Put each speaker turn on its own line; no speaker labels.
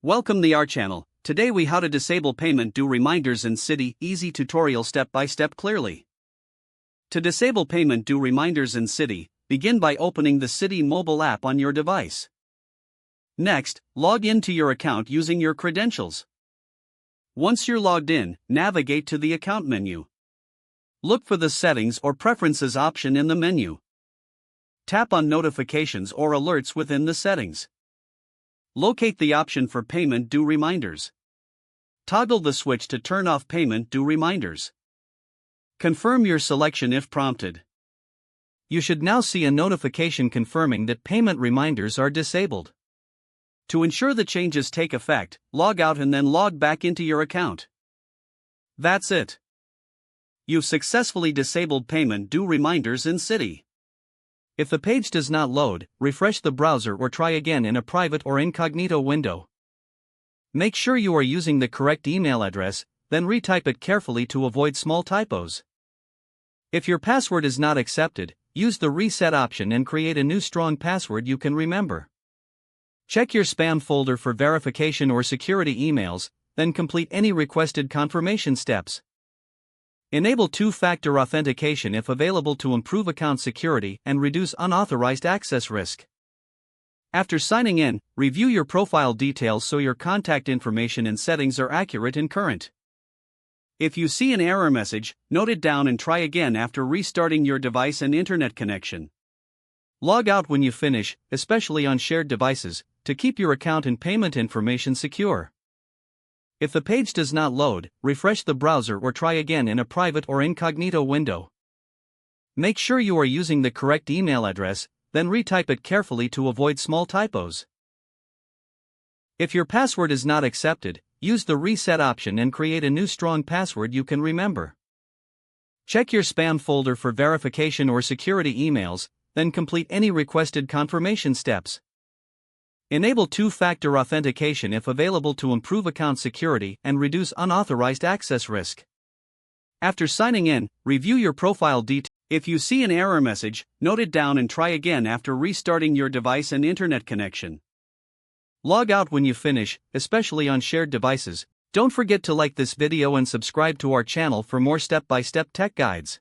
Welcome to our channel. Today we how to disable payment due reminders in Citi. Easy tutorial step by step clearly. To disable payment due reminders in Citi, begin by opening the Citi mobile app on your device. Next, log into your account using your credentials. Once you're logged in, navigate to the account menu. Look for the Settings or Preferences option in the menu. Tap on Notifications or Alerts within the settings. Locate the option for Payment Due Reminders. Toggle the switch to turn off Payment Due Reminders. Confirm your selection if prompted. You should now see a notification confirming that payment reminders are disabled. To ensure the changes take effect, log out and then log back into your account. That's it. You've successfully disabled payment due reminders in Citi. If the page does not load, refresh the browser or try again in a private or incognito window. Make sure you are using the correct email address, then retype it carefully to avoid small typos. If your password is not accepted, use the reset option and create a new strong password you can remember. Check your spam folder for verification or security emails, then complete any requested confirmation steps. Enable two-factor authentication if available to improve account security and reduce unauthorized access risk. After signing in, review your profile details so your contact information and settings are accurate and current. If you see an error message, note it down and try again after restarting your device and internet connection. Log out when you finish, especially on shared devices, to keep your account and payment information secure. If the page does not load, refresh the browser or try again in a private or incognito window. Make sure you are using the correct email address, then retype it carefully to avoid small typos. If your password is not accepted, use the reset option and create a new strong password you can remember. Check your spam folder for verification or security emails, then complete any requested confirmation steps. Enable two-factor authentication if available to improve account security and reduce unauthorized access risk. After signing in, review your profile details. If you see an error message, note it down and try again after restarting your device and internet connection. Log out when you finish, especially on shared devices. Don't forget to like this video and subscribe to our channel for more step-by-step tech guides.